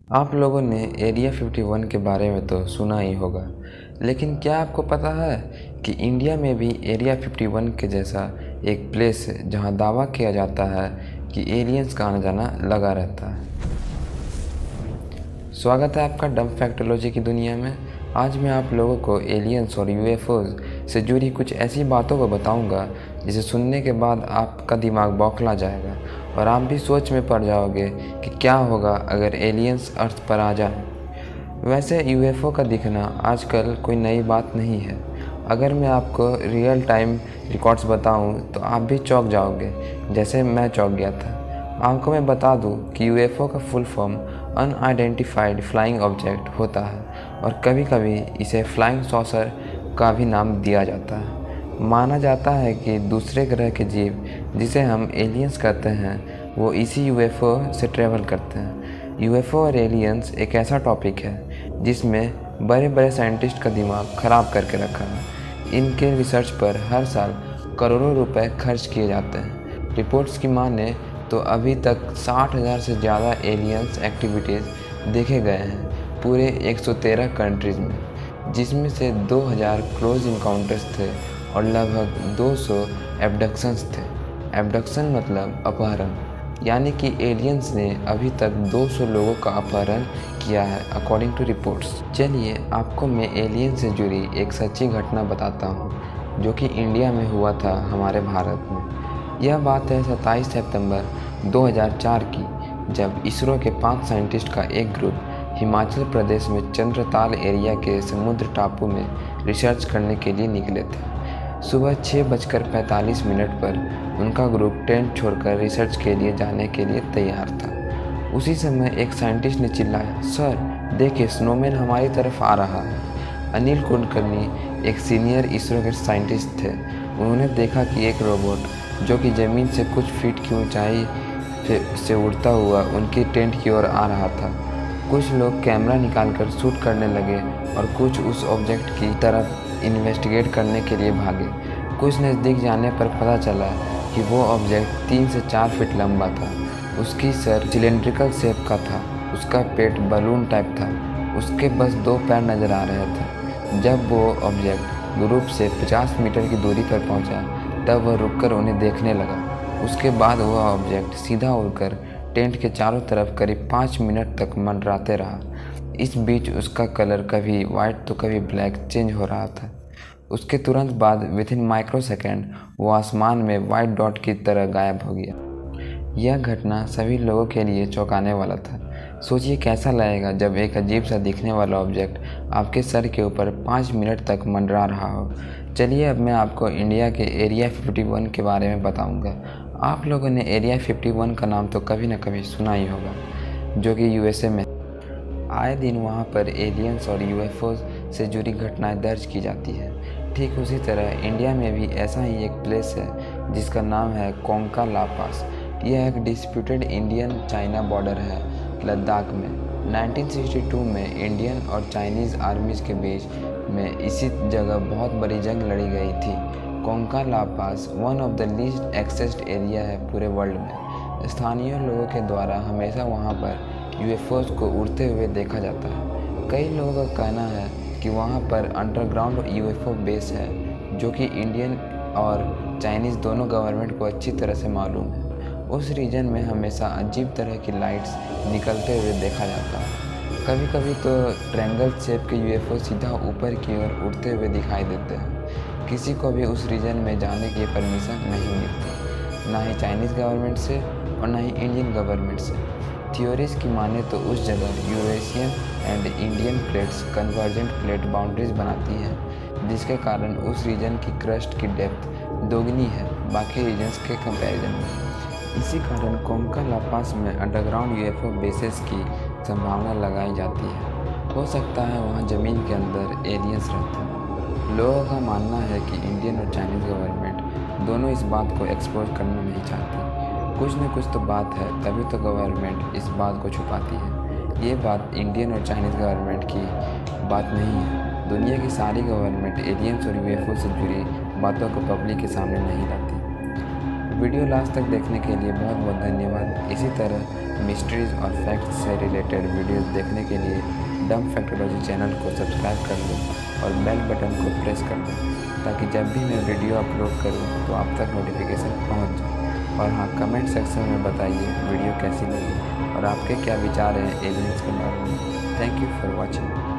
आप लोगों ने एरिया 51 के बारे में तो सुना ही होगा, लेकिन क्या आपको पता है कि इंडिया में भी एरिया 51 के जैसा एक प्लेस है जहां दावा किया जाता है कि एलियंस का आना जाना लगा रहता है। स्वागत है आपका डम्ब फैक्टोलॉजी की दुनिया में। आज मैं आप लोगों को एलियंस और यूएफओज से जुड़ी कुछ ऐसी बातों को बताऊंगा जिसे सुनने के बाद आपका दिमाग बौखला जाएगा और आप भी सोच में पड़ जाओगे कि क्या होगा अगर एलियंस अर्थ पर आ जाए। वैसे यूएफओ का दिखना आजकल कोई नई बात नहीं है। अगर मैं आपको रियल टाइम रिकॉर्ड्स बताऊं तो आप भी चौंक जाओगे, जैसे मैं चौंक गया था। आपको मैं बता दूं कि यूएफओ का full form unidentified flying object होता है और कभी कभी इसे फ्लाइंग सॉसर का भी नाम दिया जाता है। माना जाता है कि दूसरे ग्रह के जीव, जिसे हम एलियंस कहते हैं, वो इसी यूएफओ से ट्रैवल करते हैं। यूएफओ और एलियंस एक ऐसा टॉपिक है जिसमें बड़े बड़े साइंटिस्ट का दिमाग ख़राब करके रखा है। इनके रिसर्च पर हर साल करोड़ों रुपए खर्च किए जाते हैं। रिपोर्ट्स की माने तो अभी तक 60,000 से ज़्यादा एलियंस एक्टिविटीज़ देखे गए हैं पूरे 113 कंट्रीज़ में, जिसमें से 2000 क्लोज इनकाउंटर्स थे और लगभग 200 एब्डक्शंस थे। एब्डक्शन मतलब अपहरण, यानी कि एलियंस ने अभी तक 200 लोगों का अपहरण किया है अकॉर्डिंग टू रिपोर्ट्स। चलिए आपको मैं एलियन से जुड़ी एक सच्ची घटना बताता हूँ जो कि इंडिया में हुआ था, हमारे भारत में। यह बात है 27 सितंबर 2004 की, जब इसरो के 5 साइंटिस्ट का एक ग्रुप हिमाचल प्रदेश में चंद्रताल एरिया के समुद्र टापू में रिसर्च करने के लिए निकले थे। सुबह 6:45 पर उनका ग्रुप टेंट छोड़कर रिसर्च के लिए जाने के लिए तैयार था। उसी समय एक साइंटिस्ट ने चिल्लाया, सर देखिए, स्नोमैन हमारी तरफ आ रहा है। अनिल कुलकर्णी एक सीनियर इसरो के साइंटिस्ट थे। उन्होंने देखा कि एक रोबोट जो कि ज़मीन से कुछ फीट की ऊंचाई से उड़ता हुआ उनकी टेंट की ओर आ रहा था। कुछ लोग कैमरा निकालकर शूट करने लगे और कुछ उस ऑब्जेक्ट की तरफ इन्वेस्टिगेट करने के लिए भागे। कुछ नज़दीक जाने पर पता चला कि वो ऑब्जेक्ट 3 से 4 फीट लंबा था। उसकी सर सिलेंड्रिकल शेप का था, उसका पेट बलून टाइप था, उसके बस 2 पैर नज़र आ रहे थे। जब वो ऑब्जेक्ट ग्रुप से 50 मीटर की दूरी पर पहुंचा, तब वह रुककर उन्हें देखने लगा। उसके बाद वह ऑब्जेक्ट सीधा उड़कर टेंट के चारों तरफ करीब 5 मिनट तक मंडराते रहा। इस बीच उसका कलर कभी वाइट तो कभी ब्लैक चेंज हो रहा था। उसके तुरंत बाद विथिन माइक्रो सेकेंड वो आसमान में वाइट डॉट की तरह गायब हो गया। यह घटना सभी लोगों के लिए चौंकाने वाला था। सोचिए कैसा लगेगा जब एक अजीब सा दिखने वाला ऑब्जेक्ट आपके सर के ऊपर 5 मिनट तक मंडरा रहा हो। चलिए अब मैं आपको इंडिया के एरिया 51 के बारे में बताऊंगा। आप लोगों ने एरिया 51 का नाम तो कभी न कभी सुना ही होगा, जो कि यूएसए में। आए दिन वहाँ पर एलियंस और यूएफओ से जुड़ी घटनाएं दर्ज की जाती है। ठीक उसी तरह इंडिया में भी ऐसा ही एक प्लेस है जिसका नाम है कोंका ला पास। यह एक डिस्प्यूटेड इंडियन चाइना बॉर्डर है लद्दाख में। 1962 में इंडियन और चाइनीज़ आर्मीज़ के बीच में इसी जगह बहुत बड़ी जंग लड़ी गई थी। Kongka La pass one of the least accessed area है पूरे वर्ल्ड में। स्थानीय लोगों के द्वारा हमेशा वहाँ पर यूएफओज को उड़ते हुए देखा जाता है। कई लोगों का कहना है कि वहाँ पर अंडरग्राउंड यूएफओ बेस है, जो कि इंडियन और चाइनीज़ दोनों गवर्नमेंट को अच्छी तरह से मालूम है। उस रीजन में हमेशा अजीब तरह की लाइट्स निकलते हुए देखा जाता है। कभी कभी तो ट्रायंगल शेप के यूएफओ सीधा ऊपर की ओर उड़ते हुए दिखाई देते हैं। किसी को भी उस रीजन में जाने की परमिशन नहीं मिलती, ना ही चाइनीज़ गवर्नमेंट से और ना ही इंडियन गवर्नमेंट से। थ्योरीज की माने तो उस जगह Eurasian and Indian plates convergent plate boundaries बनाती हैं, जिसके कारण उस रीजन की क्रस्ट की डेप्थ दोगुनी है बाकी रीजन्स के कंपैरिजन में। इसी कारण कोंका ला पास में अंडरग्राउंड यूएफओ बेसेस की संभावना लगाई जाती है। हो सकता है वहाँ ज़मीन के अंदर एलियंस रहते हैं। लोगों का मानना है कि इंडियन और चाइनीज़ गवर्नमेंट दोनों इस बात को एक्सपोज करना नहीं चाहती। कुछ न कुछ तो बात है, तभी तो गवर्नमेंट इस बात को छुपाती है। ये बात इंडियन और चाइनीज़ गवर्नमेंट की बात नहीं है। दुनिया की सारी गवर्नमेंट एलियंस और यूएफओ से जुड़ी बातों को पब्लिक के सामने नहीं लाती। वीडियो लास्ट तक देखने के लिए बहुत बहुत धन्यवाद। इसी तरह मिस्ट्रीज़ और फैक्ट्स से रिलेटेड वीडियोस देखने के लिए डम फैक्टोलॉजी चैनल को सब्सक्राइब कर लो और बेल बटन को प्रेस कर दो, ताकि जब भी मैं वीडियो अपलोड करूं तो आप तक नोटिफिकेशन पहुंच जाए। और हाँ, कमेंट सेक्शन में बताइए वीडियो कैसी लगी और आपके क्या विचार हैं एलियंस के बारे में। Thank you for watching.